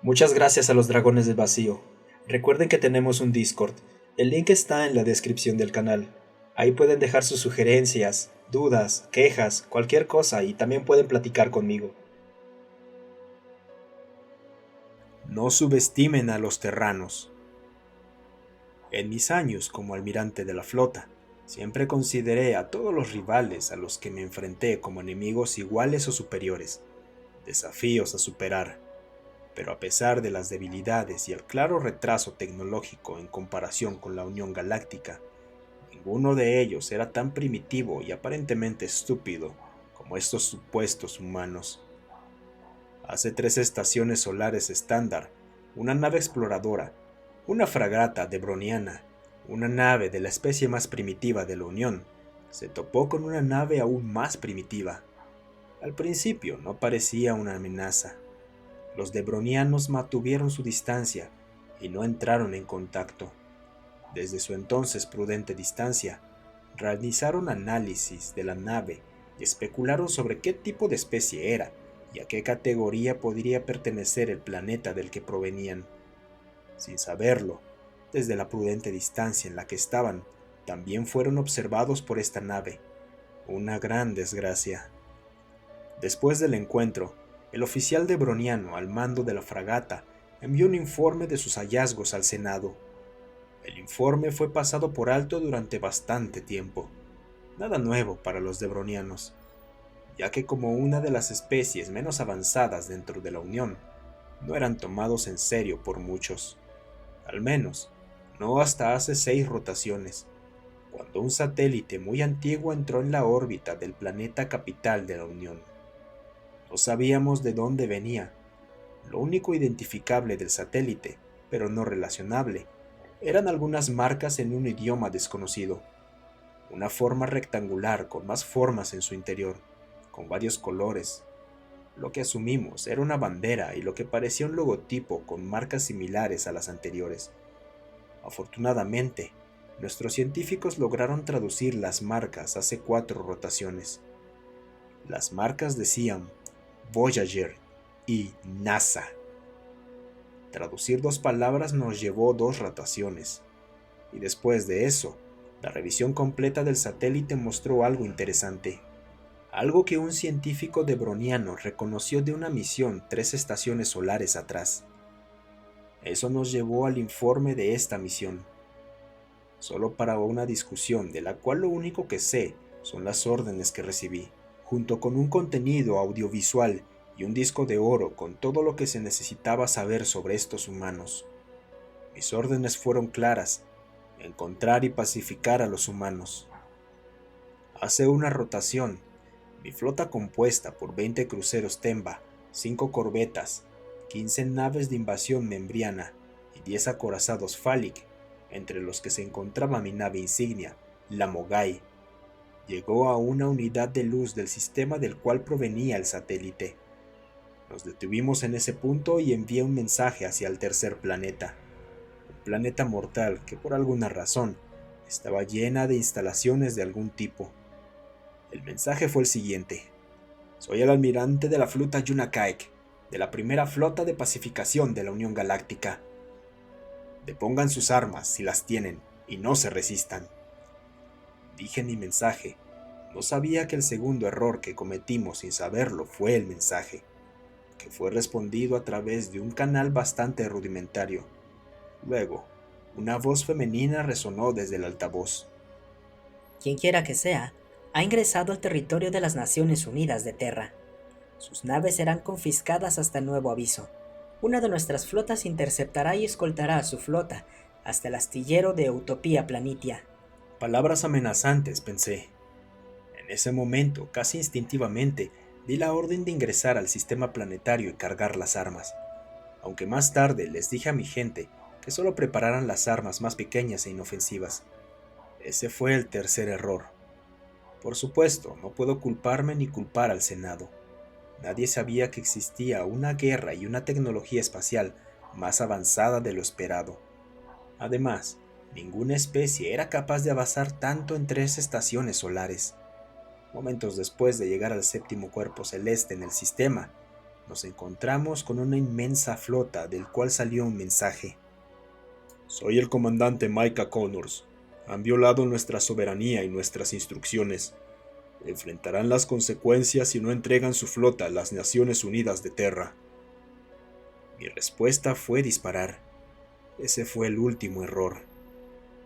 Muchas gracias a los Dragones del Vacío. Recuerden que tenemos un Discord. El link está en la descripción del canal. Ahí pueden dejar sus sugerencias, dudas, quejas, cualquier cosa y también pueden platicar conmigo. No subestimen a los terranos. En mis años como almirante de la flota, siempre consideré a todos los rivales a los que me enfrenté como enemigos iguales o superiores, desafíos a superar. Pero a pesar de las debilidades y el claro retraso tecnológico en comparación con la Unión Galáctica, ninguno de ellos era tan primitivo y aparentemente estúpido como estos supuestos humanos. Hace 3 estaciones solares estándar, una nave exploradora, una fragata debroniana, una nave de la especie más primitiva de la Unión, se topó con una nave aún más primitiva. Al principio no parecía una amenaza. Los debronianos mantuvieron su distancia y no entraron en contacto. Desde su entonces prudente distancia, realizaron análisis de la nave y especularon sobre qué tipo de especie era y a qué categoría podría pertenecer el planeta del que provenían. Sin saberlo, desde la prudente distancia en la que estaban, también fueron observados por esta nave. Una gran desgracia. Después del encuentro, el oficial debroniano al mando de la fragata envió un informe de sus hallazgos al Senado. El informe fue pasado por alto durante bastante tiempo. Nada nuevo para los debronianos, ya que como una de las especies menos avanzadas dentro de la Unión, no eran tomados en serio por muchos. Al menos, no hasta hace 6 rotaciones, cuando un satélite muy antiguo entró en la órbita del planeta capital de la Unión. No sabíamos de dónde venía. Lo único identificable del satélite, pero no relacionable, eran algunas marcas en un idioma desconocido. Una forma rectangular con más formas en su interior, con varios colores. Lo que asumimos era una bandera y lo que parecía un logotipo con marcas similares a las anteriores. Afortunadamente, nuestros científicos lograron traducir las marcas hace 4 rotaciones. Las marcas decían Voyager y NASA. Traducir 2 palabras nos llevó 2 rotaciones, y después de eso, la revisión completa del satélite mostró algo interesante, algo que un científico debroniano reconoció de una misión 3 estaciones solares atrás. Eso nos llevó al informe de esta misión, solo para una discusión de la cual lo único que sé son las órdenes que recibí, junto con un contenido audiovisual y un disco de oro con todo lo que se necesitaba saber sobre estos humanos. Mis órdenes fueron claras: encontrar y pacificar a los humanos. Hace una rotación, mi flota compuesta por 20 cruceros Temba, 5 corbetas, 15 naves de invasión membriana y 10 acorazados Phallic, entre los que se encontraba mi nave insignia, la Mogai, llegó a una unidad de luz del sistema del cual provenía el satélite. Nos detuvimos en ese punto y envié un mensaje hacia el tercer planeta, un planeta mortal que por alguna razón estaba llena de instalaciones de algún tipo. El mensaje fue el siguiente: soy el almirante de la flota Yunakaek, de la primera flota de pacificación de la Unión Galáctica. Depongan sus armas si las tienen y no se resistan. Dije en mi mensaje. No sabía que el segundo error que cometimos sin saberlo fue el mensaje, que fue respondido a través de un canal bastante rudimentario. Luego, una voz femenina resonó desde el altavoz. Quien quiera que sea, ha ingresado al territorio de las Naciones Unidas de Terra. Sus naves serán confiscadas hasta nuevo aviso. Una de nuestras flotas interceptará y escoltará a su flota hasta el astillero de Utopía Planitia. Palabras amenazantes, pensé. En ese momento, casi instintivamente, di la orden de ingresar al sistema planetario y cargar las armas, aunque más tarde les dije a mi gente que solo prepararan las armas más pequeñas e inofensivas. Ese fue el tercer error. Por supuesto, no puedo culparme ni culpar al Senado. Nadie sabía que existía una guerra y una tecnología espacial más avanzada de lo esperado. Además, ninguna especie era capaz de avanzar tanto en 3 estaciones solares. Momentos después de llegar al séptimo cuerpo celeste en el sistema, nos encontramos con una inmensa flota del cual salió un mensaje. Soy el comandante Micah Connors. Han violado nuestra soberanía y nuestras instrucciones. Enfrentarán las consecuencias si no entregan su flota a las Naciones Unidas de Terra. Mi respuesta fue disparar. Ese fue el último error.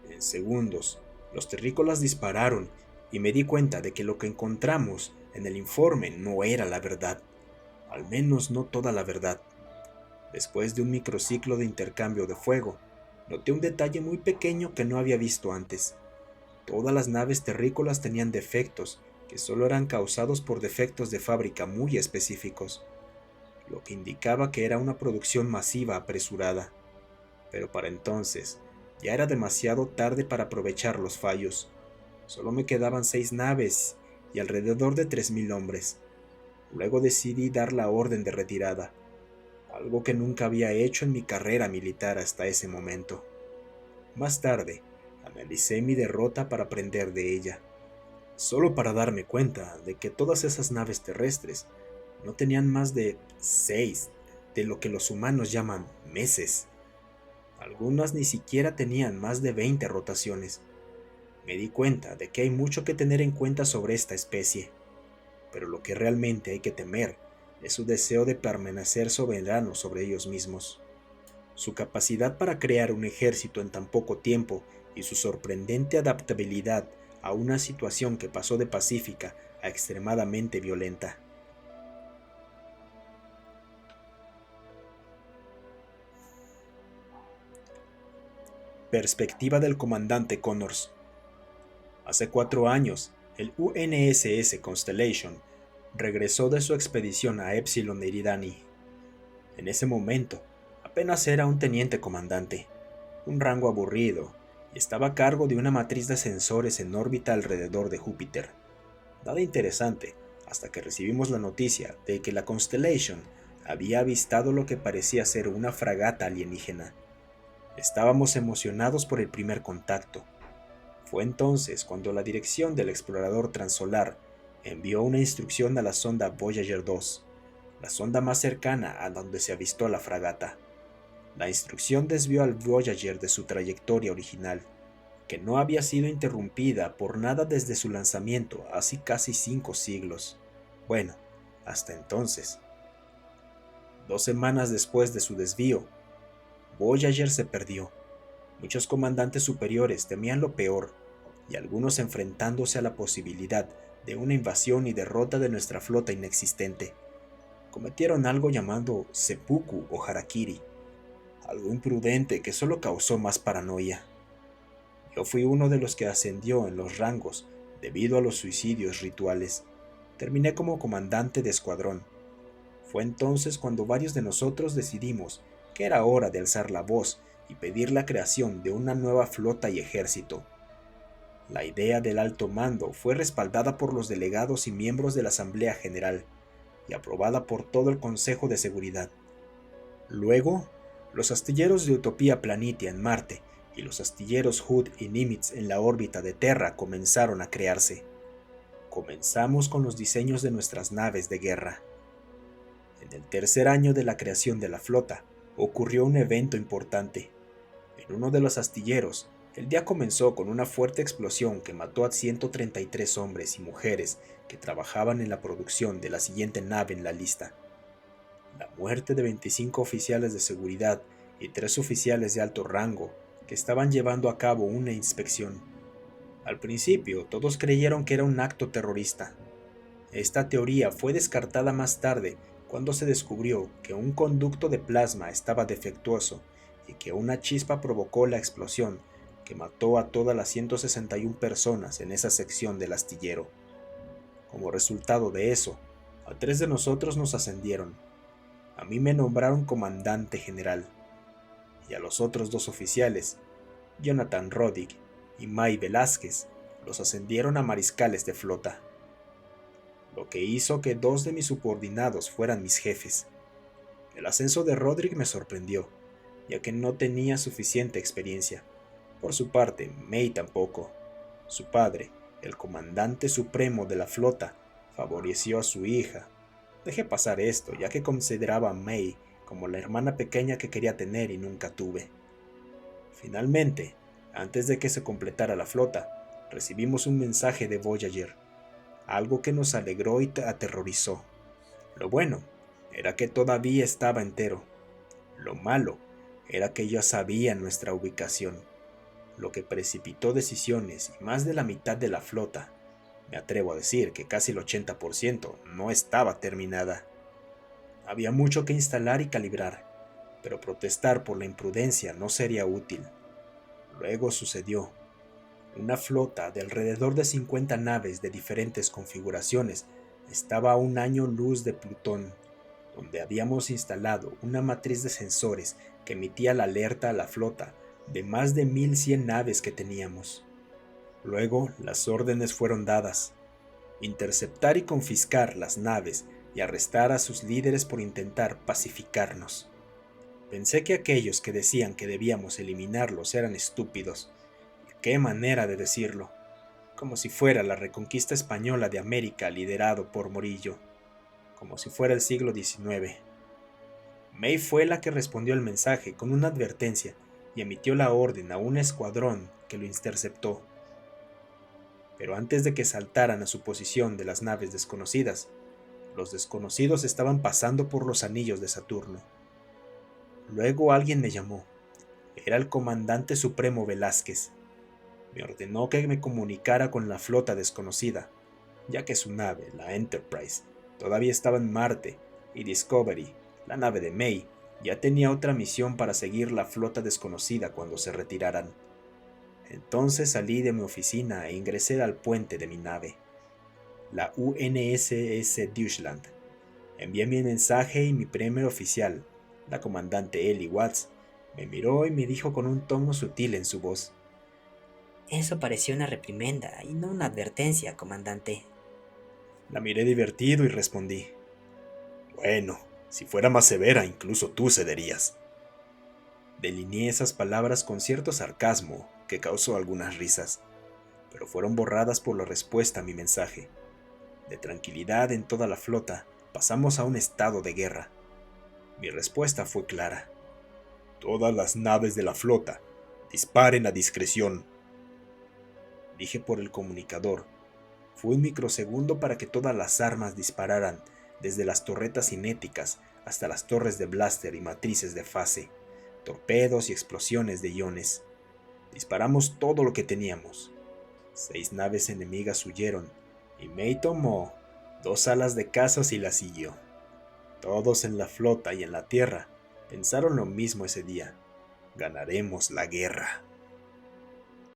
En segundos, los terrícolas dispararon y me di cuenta de que lo que encontramos en el informe no era la verdad. Al menos no toda la verdad. Después de un microciclo de intercambio de fuego, noté un detalle muy pequeño que no había visto antes. Todas las naves terrícolas tenían defectos que solo eran causados por defectos de fábrica muy específicos, lo que indicaba que era una producción masiva apresurada. Pero para entonces, ya era demasiado tarde para aprovechar los fallos. Solo me quedaban 6 naves y alrededor de 3000 hombres. Luego decidí dar la orden de retirada, algo que nunca había hecho en mi carrera militar hasta ese momento. Más tarde, analicé mi derrota para aprender de ella, solo para darme cuenta de que todas esas naves terrestres no tenían más de 6 de lo que los humanos llaman meses. Algunas ni siquiera tenían más de 20 rotaciones. Me di cuenta de que hay mucho que tener en cuenta sobre esta especie, pero lo que realmente hay que temer es su deseo de permanecer soberano sobre ellos mismos. Su capacidad para crear un ejército en tan poco tiempo y su sorprendente adaptabilidad a una situación que pasó de pacífica a extremadamente violenta. Perspectiva del comandante Connors. Hace 4 años, el UNSS Constellation regresó de su expedición a Epsilon Eridani. En ese momento, apenas era un teniente comandante, un rango aburrido, y estaba a cargo de una matriz de sensores en órbita alrededor de Júpiter. Nada interesante, hasta que recibimos la noticia de que la Constellation había avistado lo que parecía ser una fragata alienígena. Estábamos emocionados por el primer contacto. Fue entonces cuando la dirección del explorador transolar envió una instrucción a la sonda Voyager 2, la sonda más cercana a donde se avistó la fragata. La instrucción desvió al Voyager de su trayectoria original, que no había sido interrumpida por nada desde su lanzamiento hace casi 5 siglos. Bueno, hasta entonces. 2 semanas después de su desvío, Voyager se perdió. Muchos comandantes superiores temían lo peor, y algunos enfrentándose a la posibilidad de una invasión y derrota de nuestra flota inexistente. Cometieron algo llamado seppuku o harakiri, algo imprudente que solo causó más paranoia. Yo fui uno de los que ascendió en los rangos debido a los suicidios rituales. Terminé como comandante de escuadrón. Fue entonces cuando varios de nosotros decidimos que era hora de alzar la voz y pedir la creación de una nueva flota y ejército. La idea del alto mando fue respaldada por los delegados y miembros de la Asamblea General y aprobada por todo el Consejo de Seguridad. Luego, los astilleros de Utopía Planitia en Marte y los astilleros Hood y Nimitz en la órbita de Terra comenzaron a crearse. Comenzamos con los diseños de nuestras naves de guerra. En el tercer año de la creación de la flota, ocurrió un evento importante. En uno de los astilleros, el día comenzó con una fuerte explosión que mató a 133 hombres y mujeres que trabajaban en la producción de la siguiente nave en la lista. La muerte de 25 oficiales de seguridad y 3 oficiales de alto rango que estaban llevando a cabo una inspección. Al principio, todos creyeron que era un acto terrorista. Esta teoría fue descartada más tarde cuando se descubrió que un conducto de plasma estaba defectuoso y que una chispa provocó la explosión que mató a todas las 161 personas en esa sección del astillero. Como resultado de eso, a 3 de nosotros nos ascendieron. A mí me nombraron comandante general, y a los otros 2 oficiales, Jonathan Roddick y May Velázquez, los ascendieron a mariscales de flota, lo que hizo que 2 de mis subordinados fueran mis jefes. El ascenso de Roderick me sorprendió, ya que no tenía suficiente experiencia. Por su parte, May tampoco. Su padre, el comandante supremo de la flota, favoreció a su hija, Dejé pasar esto, ya que consideraba a May como la hermana pequeña que quería tener y nunca tuve. Finalmente, antes de que se completara la flota, recibimos un mensaje de Voyager, algo que nos alegró y aterrorizó. Lo bueno era que todavía estaba entero. Lo malo era que ya sabía nuestra ubicación, lo que precipitó decisiones y más de la mitad de la flota, me atrevo a decir que casi el 80%, no estaba terminada. Había mucho que instalar y calibrar, pero protestar por la imprudencia no sería útil. Luego sucedió. Una flota de alrededor de 50 naves de diferentes configuraciones estaba a un año luz de Plutón, donde habíamos instalado una matriz de sensores que emitía la alerta a la flota de más de 1100 naves que teníamos. Luego las órdenes fueron dadas: interceptar y confiscar las naves y arrestar a sus líderes por intentar pacificarnos. Pensé que aquellos que decían que debíamos eliminarlos eran estúpidos. ¿Qué manera de decirlo? Como si fuera la reconquista española de América liderado por Morillo, como si fuera el siglo XIX. May fue la que respondió el mensaje con una advertencia y emitió la orden a un escuadrón que lo interceptó. Pero antes de que saltaran a su posición de las naves desconocidas, los desconocidos estaban pasando por los anillos de Saturno. Luego alguien me llamó. Era el comandante supremo Velázquez. Me ordenó que me comunicara con la flota desconocida, ya que su nave, la Enterprise, todavía estaba en Marte, y Discovery, la nave de May, ya tenía otra misión para seguir la flota desconocida cuando se retiraran. Entonces salí de mi oficina e ingresé al puente de mi nave, la UNSS Deutschland. Envié mi mensaje y mi primer oficial, la comandante Ellie Watts, me miró y me dijo con un tono sutil en su voz: Eso pareció una reprimenda y no una advertencia, comandante. La miré divertido y respondí: bueno, si fuera más severa, incluso tú cederías. Delineé esas palabras con cierto sarcasmo que causó algunas risas, pero fueron borradas por la respuesta a mi mensaje. De tranquilidad en toda la flota, pasamos a un estado de guerra. Mi respuesta fue clara: todas las naves de la flota, disparen a discreción. Dije por el comunicador. Fue un microsegundo para que todas las armas dispararan, desde las torretas cinéticas hasta las torres de blaster y matrices de fase, torpedos y explosiones de iones. Disparamos todo lo que teníamos. 6 naves enemigas huyeron, y May tomó 2 alas de caza y las siguió. Todos en la flota y en la tierra pensaron lo mismo ese día: ganaremos la guerra.